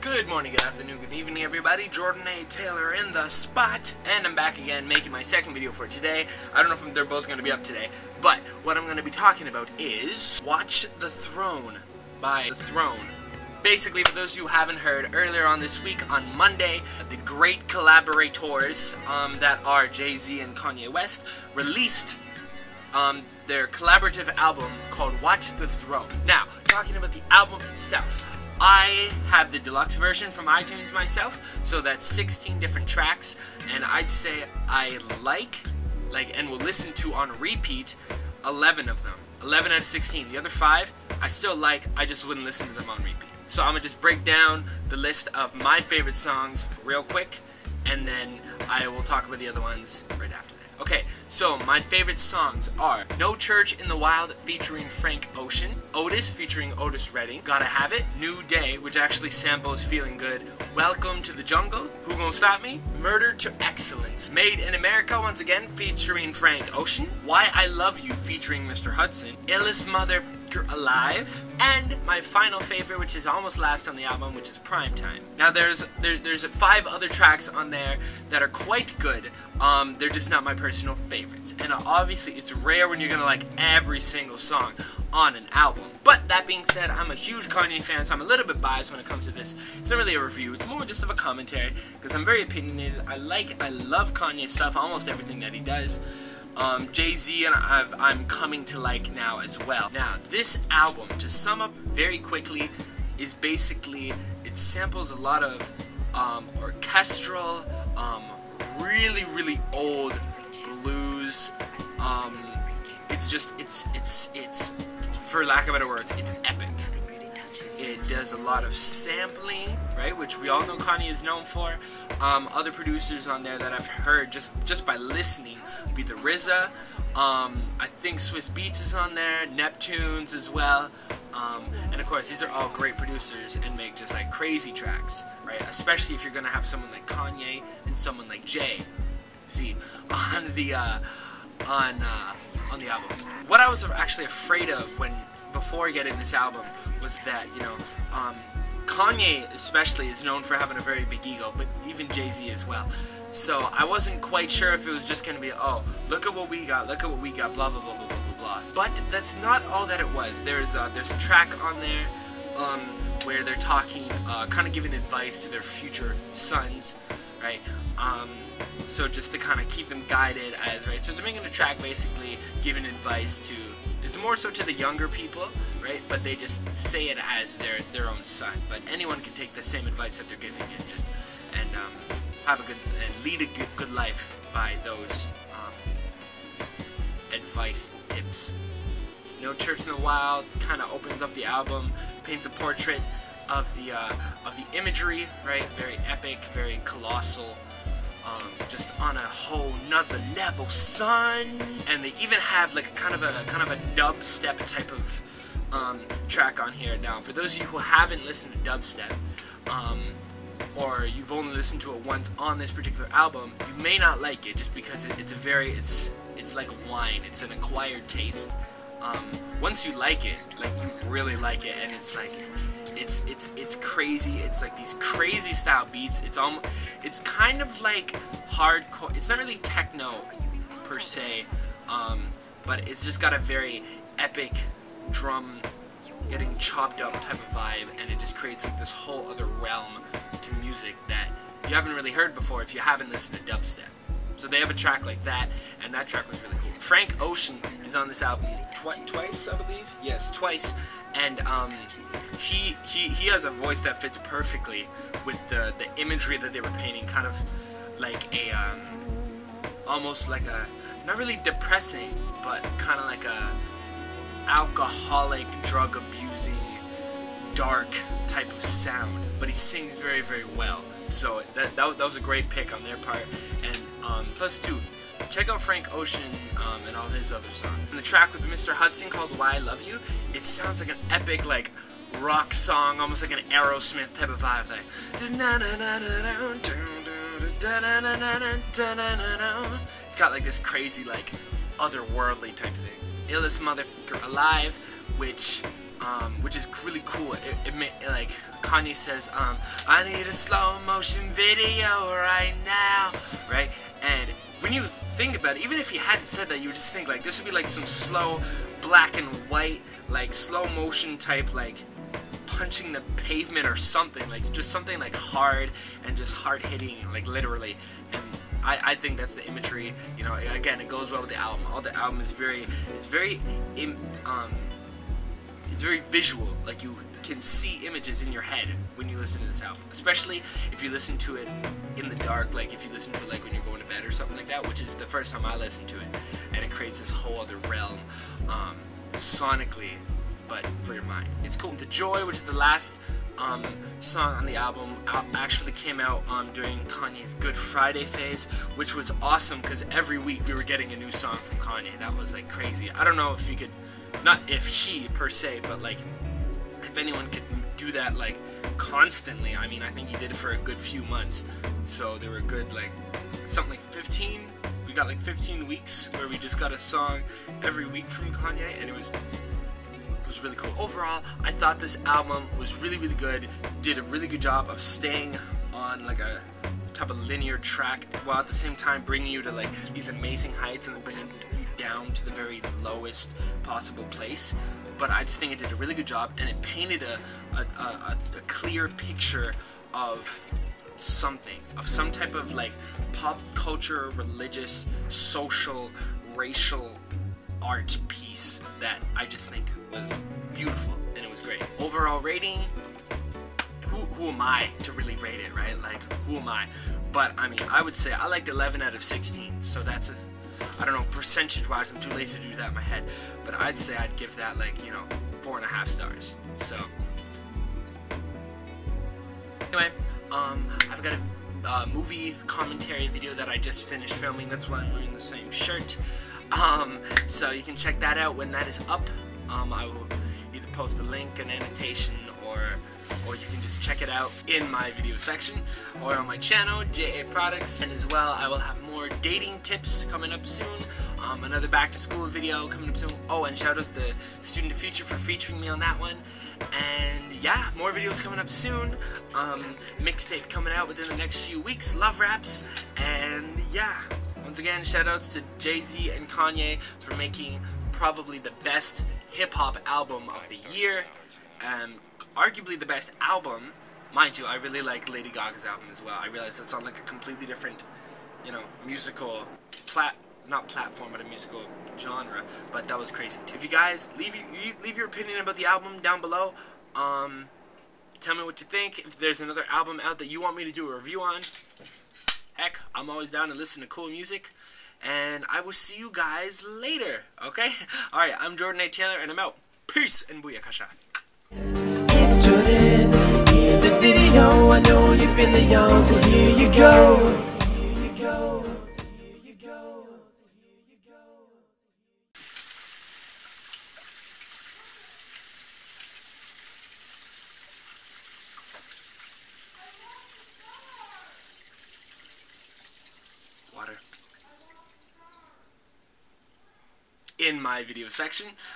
Good morning, good afternoon, good evening, everybody. Jordan A. Taylor in the spot, and I'm back again making my second video for today. I don't know if they're both going to be up today, but what I'm going to be talking about is Watch the Throne by The Throne. Basically, for those of you who haven't heard, earlier on this week, on Monday, the great collaborators that are Jay-Z and Kanye West released their collaborative album called Watch the Throne. Now, talking about the album itself, I have the deluxe version from iTunes myself, so that's 16 different tracks, and I'd say I like and will listen to on repeat 11 of them. 11 out of 16. The other 5, I still like, I just wouldn't listen to them on repeat. So I'm going to just break down the list of my favorite songs real quick, and then I will talk about the other ones right after that. Okay, so my favorite songs are No Church in the Wild featuring Frank Ocean, Otis featuring Otis Redding, Gotta Have It, New Day, which actually samples Feeling Good, Welcome to the Jungle, Who Gon' Stop Me, Murder to Excellence, Made in America once again featuring Frank Ocean, Why I Love You featuring Mr. Hudson, Illest Mother Alive, and my final favorite, which is almost last on the album, which is Primetime. Now there's 5 other tracks on there that are quite good. They're just not my personal favorites, and obviously it's rare when you're gonna like every single song on an album. But that being said, I'm a huge Kanye fan, so I'm a little bit biased when it comes to this. It's not really a review, it's more just of a commentary, because I'm very opinionated. I love Kanye stuff, almost everything that he does. Jay-Z and I'm coming to like now as well. Now, this album, to sum up very quickly, is basically, it samples a lot of orchestral, really old blues. It's for lack of better words, it's epic. It does a lot of sampling, right, which we all know Kanye is known for. Other producers on there that I've heard just by listening would be the RZA. I think Swiss Beats is on there, Neptunes as well. And of course, these are all great producers and make just like crazy tracks, right? Especially if you're gonna have someone like Kanye and someone like Jay-Z on the album. What I was actually afraid of before getting this album was that, you know, Kanye especially is known for having a very big ego, but even Jay-Z as well. So I wasn't quite sure if it was just going to be, oh, look at what we got, blah, blah, blah, blah, blah, blah, blah. But that's not all that it was. There's a track on there where they're talking, kind of giving advice to their future sons, right? So just to kind of keep them guided right? So they're making a track basically giving advice to, it's more so to the younger people, right? But they just say it as their own son. But anyone can take the same advice that they're giving and have a good and lead a good life by those advice tips. No Church in the Wild kind of opens up the album, paints a portrait of the imagery, right? Very epic, very colossal. Just on a whole nother level, son. And they even have like a kind of a dubstep type of track on here. Now, for those of you who haven't listened to dubstep, or you've only listened to it once on this particular album, you may not like it just because it's like wine. It's an acquired taste. Once you like it, like you really like it, and it's like it's crazy. It's like these crazy style beats. It's kind of like hardcore. It's not really techno per se, but it's just got a very epic drum getting chopped up type of vibe, and it just creates like this whole other realm to music that you haven't really heard before if you haven't listened to dubstep. So they have a track like that, and that track was really cool. Frank Ocean is on this album twice, I believe. Yes, twice. And he has a voice that fits perfectly with the imagery that they were painting, kind of like a almost like a, not really depressing, but kind of like a alcoholic, drug abusing, dark type of sound. But he sings very well. So that was a great pick on their part. And plus too, check out Frank Ocean and all his other songs. And the track with Mr. Hudson called Why I Love You, it sounds like an epic like rock song, almost like an Aerosmith type of vibe. Like, it's got like this crazy like otherworldly type thing. Illest Mother Alive, which which is really cool. Like Kanye says, I need a slow motion video right now, right? And when you think about it, even if he hadn't said that, you would just think like this would be like some slow black and white, like slow motion type, like punching the pavement or something, like just something like hard and just hard hitting, like literally. And I think that's the imagery, you know. Again, it goes well with the album. All the album is very visual. Like you can see images in your head when you listen to this album, especially if you listen to it in the dark, like if you listen to it like when you're going to bed or something like that, which is the first time I listened to it, and it creates this whole other realm sonically, but for your mind. It's cool. The Joy, which is the last song on the album, actually came out during Kanye's Good Friday phase, which was awesome because every week we were getting a new song from Kanye. That was like crazy. I don't know if you could, not if he per se, but like if anyone could do that like constantly. I mean, I think he did it for a good few months, so there were good like something like 15. We got like 15 weeks where we just got a song every week from Kanye, and it was really cool. Overall, I thought this album was really good. Did a really good job of staying on like a type of linear track, while at the same time bringing you to like these amazing heights and then bringing you down to the very lowest possible place. But I just think it did a really good job, and it painted a clear picture of something, of some type of like pop culture, religious, social, racial art piece that I just think was beautiful, and it was great. Overall rating, who am I to really rate it, right? Like, who am I? But I mean, I would say I liked 11 out of 16, so that's a, I don't know, percentage wise, I'm too lazy to do that in my head, but I'd say I'd give that like, you know, 4.5 stars. So anyway, I've got a movie commentary video that I just finished filming. That's why I'm wearing the same shirt. So you can check that out when that is up. I will either post a link, an annotation, or you can just check it out in my video section or on my channel, JA Products. And as well, I will have more dating tips coming up soon. Another back to school video coming up soon. Oh, and shout out the Student of Future for featuring me on that one. And yeah, more videos coming up soon. Mixtape coming out within the next few weeks. Love raps. And yeah. Once again, shoutouts to Jay-Z and Kanye for making probably the best hip-hop album of the year. Arguably the best album. Mind you, I really like Lady Gaga's album as well. I realize that's on like a completely different, you know, musical not platform, but a musical genre. But that was crazy too. If you guys leave your opinion about the album down below. Tell me what you think. If there's another album out that you want me to do a review on, heck, I'm always down to listen to cool music, and I will see you guys later, okay? Alright, I'm Jordan A. Taylor, and I'm out. Peace, and booyakasha. It's Jordan, here's a video, I know you feel the yo, so here you go. Water. In my video section.